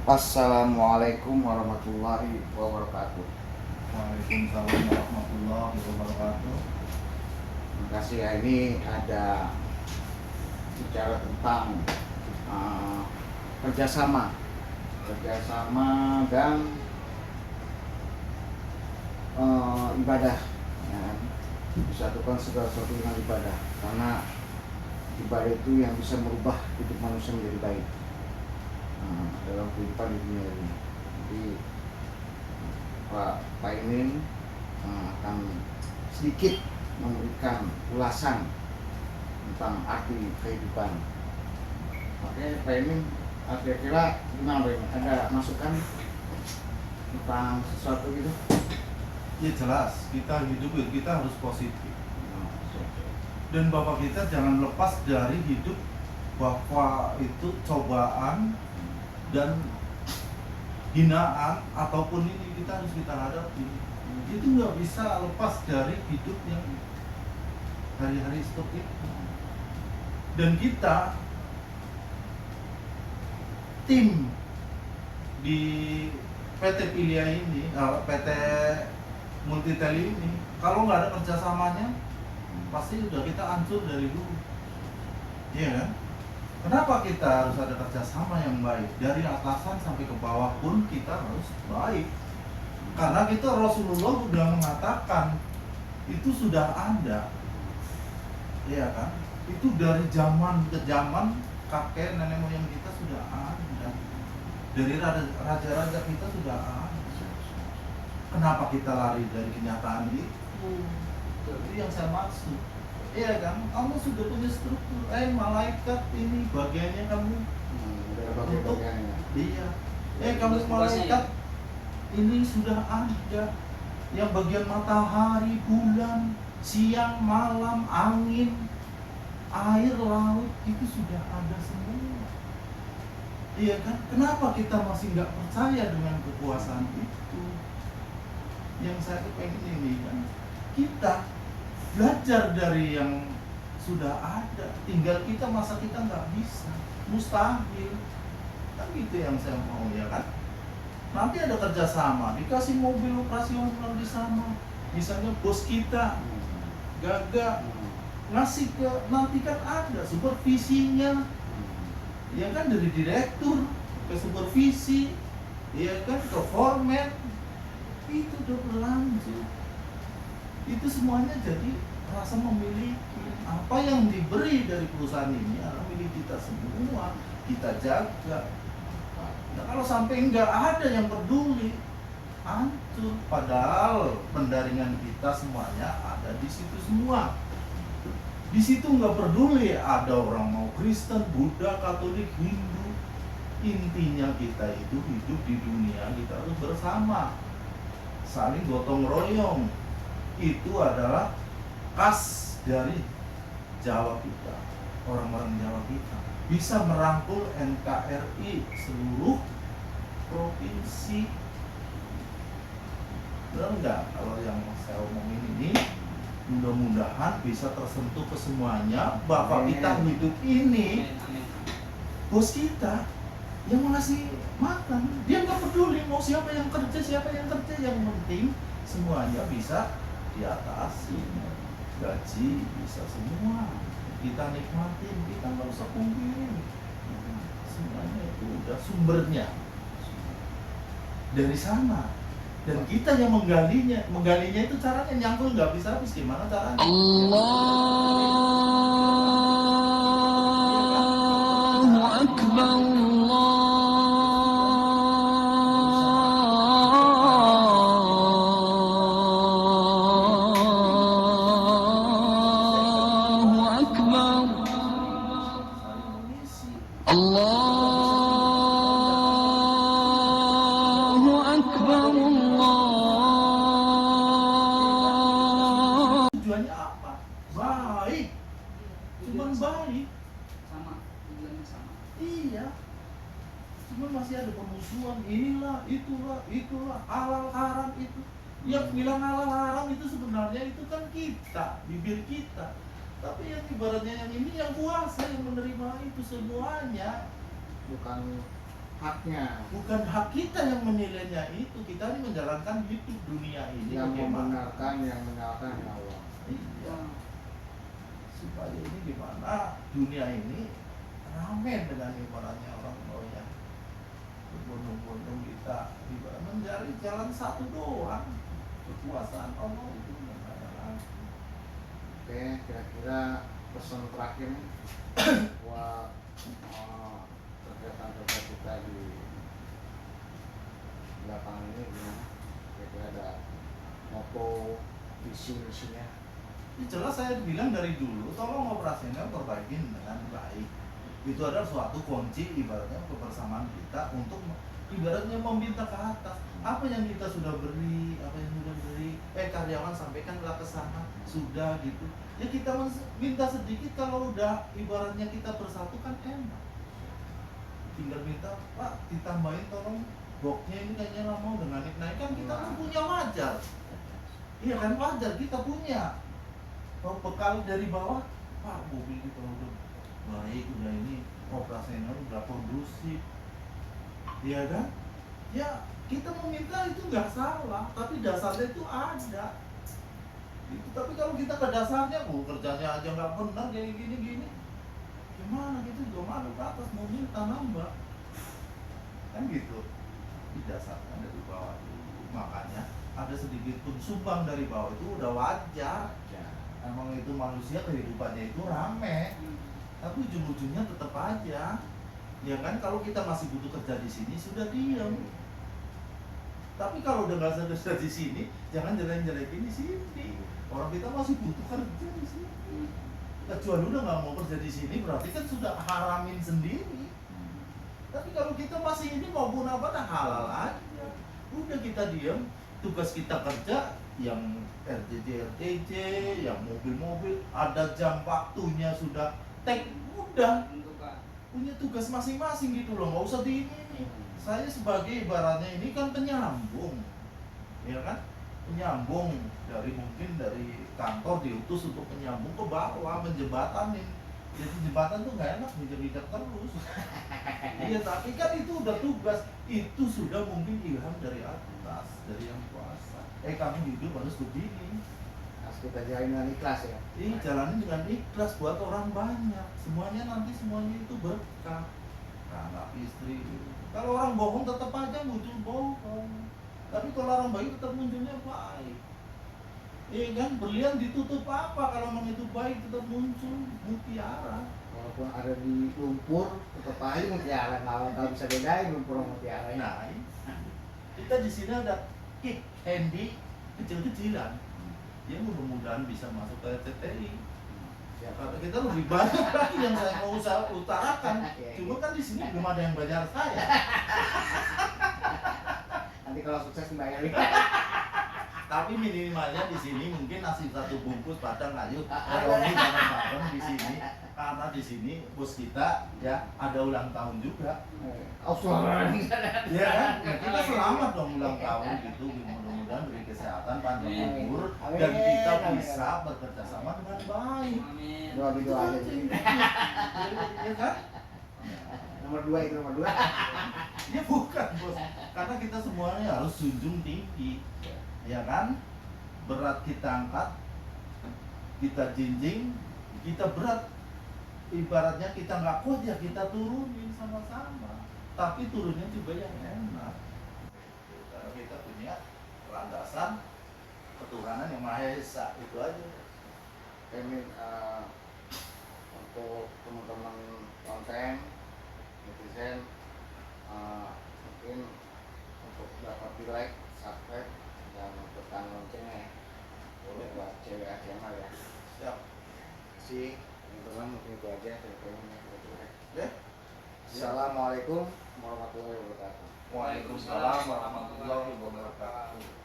Assalamualaikum warahmatullahi wabarakatuh. Waalaikumsalam warahmatullahi wabarakatuh. Terima kasih ya, ini ada bicara tentang kerjasama dan ibadah, ya kan? Disatukan segala sesuatu dengan ibadah, karena ibadah itu yang bisa merubah hidup manusia menjadi baik dalam kehidupan di dunia ini. Jadi Pak Imin akan sedikit memberikan ulasan tentang arti kehidupan. Oke, Pak Imin, kira-kira gimana Pak Imin? Ada masukan tentang sesuatu gitu? Ya jelas, kita hidup kita harus positif. Dan Bapak kita jangan lepas dari hidup bahwa itu cobaan dan hinaan ataupun ini kita hadapi. Itu nggak bisa lepas dari hidup yang hari-hari seperti itu. Dan kita tim di PT Pilia ini, PT Multiteli ini, kalau nggak ada kerjasamanya, pasti udah kita hancur dari dulu. Iya kan? Kenapa kita harus ada kerjasama yang baik? Dari atasan sampai ke bawah pun kita harus baik. Karena kita Rasulullah sudah mengatakan itu sudah ada. Iya kan? Itu dari zaman ke zaman kakek nenek moyang kita sudah ada. Dari raja-raja kita sudah ada. Kenapa kita lari dari kenyataan itu? Itu yang saya maksud. Iya kan? Kamu sudah punya struktur. Malaikat ini bagiannya kamu untuk iya. Kamu malaikat ini sudah ada. Yang bagian matahari, bulan, siang, malam, angin, air, laut itu sudah ada semua. Iya kan? Kenapa kita masih nggak percaya dengan kekuasaan itu? Yang saya pengen ini kan, kita belajar dari yang sudah ada. Tinggal kita masa kita nggak bisa, mustahil. Kan gitu yang saya mau, ya kan? Nanti ada kerjasama, dikasih mobil operasional di sana. Misalnya bos kita gagah ngasih ke, nanti kan ada supervisinya, ya kan, dari direktur ke supervisi, ya kan, ke foreman. Itu udah berlanjut. Itu semuanya jadi rasa memiliki. Apa yang diberi dari perusahaan ini adalah milik kita semua, kita jaga. Nah, kalau sampai nggak ada yang peduli, hancur. Padahal pendaringan kita semuanya ada di situ semua. Di situ nggak peduli ada orang mau Kristen, Buddha, Katolik, Hindu. Intinya kita itu hidup di dunia, kita harus bersama, saling gotong royong. Itu adalah khas dari Jawa kita, orang-orang Jawa kita bisa merangkul NKRI seluruh provinsi. Benar nggak kalau yang saya omongin ini? Mudah-mudahan bisa tersentuh ke semuanya. Bapak kita hidup ini, bos kita yang mengasih makan, dia nggak peduli mau siapa yang kerja, yang penting semuanya bisa diatasi, gaji bisa semua kita nikmatin, kita nggak usah pungkirin. Semuanya itu udah sumbernya dari sana, dan kita yang menggalinya itu caranya nyangkul nggak bisa habis. Gimana caranya? Allahu Akbar. Allahu Akbar. Tujuannya apa? Baik. Cuman baik. Sama, tujuannya sama. Iya. Cuman masih ada permusuhan, inilah, itulah, halal haram itu. Yang bilang halal haram itu sebenarnya itu kan kita, bibir kita. Tapi yang ibaratnya yang ini yang kuasa yang menerima itu semuanya. Bukan haknya Bukan hak kita yang menilainya itu. Kita ini menjalankan hidup dunia ini yang bagaimana. membenarkan yang menyalahkan Allah. Iya. Supaya ini gimana dunia ini ramai dengan ibaratnya orang ya berbondong-bondong kita ibarat mencari jalan satu doang, kekuasaan Allah itu gimana lagi. Oke, kira-kira pesan terakhir buat kegiatan-kegiatan kita di lapangan ini gimana? Kira-kira ada moto visi misinya? Ini jelas saya bilang dari dulu, tolong operasional perbaikin dengan baik. Itu adalah suatu kunci ibaratnya kebersamaan kita untuk ibaratnya meminta ke atas. Apa yang kita sudah beri, apa yang sudah beri, karyawan sampaikanlah ke sana, sudah gitu. Ya kita minta sedikit, kalau udah ibaratnya kita bersatu kan enak. Tinggal minta, Pak ditambahin tolong boxnya ini kayaknya lama udah naik kan kita kan punya wajar. Iya kan wajar kita punya. Kalau bekal dari bawah, Pak mobil kita udah baik, udah ini operasional, udah kondusif, iya kan? Ya kita meminta itu nggak salah, tapi dasarnya itu ada. Itu tapi kalau kita ke dasarnya, kerjanya aja nggak benar kayak gini, gimana gitu juga malu ke atas mau minta nambah, kan gitu. Didasarkan dari bawah dulu, makanya ada sedikit pun sumbang dari bawah itu udah wajar. Emang itu manusia kehidupannya itu rame. Tapi ujung-ujungnya tetap aja, ya kan, kalau kita masih butuh kerja di sini sudah diam. Tapi kalau udah nggak kerja di sini, jangan jelek-jelekin di sini. Orang kita masih butuh kerja di sini. Kecuali udah nggak mau kerja di sini, berarti kan sudah haramin sendiri. Tapi kalau kita masih ini maupun apa, dah halal aja. Udah kita diam, tugas kita kerja, yang RTJ, yang mobil-mobil, ada jam waktunya sudah. Udah punya tugas masing-masing gitu loh, nggak usah di ini. Saya sebagai ibaratnya ini kan penyambung, ya kan, penyambung mungkin dari kantor diutus untuk penyambung ke bawah, menjembatanin. Jadi jembatan tuh nggak enak injak-injak terus. Iya, tapi kan itu udah tugas, itu sudah mungkin ilham dari atas, dari yang kuasa. Kamu hidup harus begini. Kita jalani dengan ikhlas ya. Jalanin dengan ikhlas buat orang banyak. Semuanya itu berkah. Anak istri. Kalau orang bohong tetap aja muncul bohong. Tapi kalau orang baik tetap munculnya baik. Iya kan, berlian ditutup apa kalau memang itu baik tetap muncul mutiara. Walaupun ada di lumpur, tetap aja mutiara. Nggak bisa bedain lumpur sama mutiara. Nah, kita di sini ada kick handy kecil-kecilan. Ya mudah-mudahan bisa masuk ke RCTI. Ya, karena kita lebih banyak lagi yang saya mau utarakan. Cuma kan di sini belum ada yang bayar saya. Nanti kalau sukses dibayarin. Tapi minimalnya di sini mungkin nasi satu bungkus Padang ayu, Romi bareng-bareng di sini. Karena di sini bos kita ya ada ulang tahun juga. Ya kan? Ya, kita selamat dong ulang tahun gitu. Mudah-mudahan beri kesehatan, panjang umur, dan kita bisa bekerja sama dengan baik. Amin. Doa aja. Ya kan? Nomor 2 itu nomor 2. Ya bukan bos, karena kita semuanya harus junjung tinggi, ya kan? Berat kita angkat, kita jinjing, kita berat. Ibaratnya kita nggak kuat ya kita turunin sama-sama. Tapi turunnya juga yang enak. Karena kita punya landasan ketuhanan yang Maha Esa, itu aja. Ini untuk teman-teman konten netizen, mungkin untuk dapat di like, subscribe, dan tekan loncengnya. Boleh buat cewek aja ya. Siap. Si teman-teman mungkin itu aja teleponnya. Ya. Assalamualaikum warahmatullahi wabarakatuh. Waalaikumsalam warahmatullahi wabarakatuh.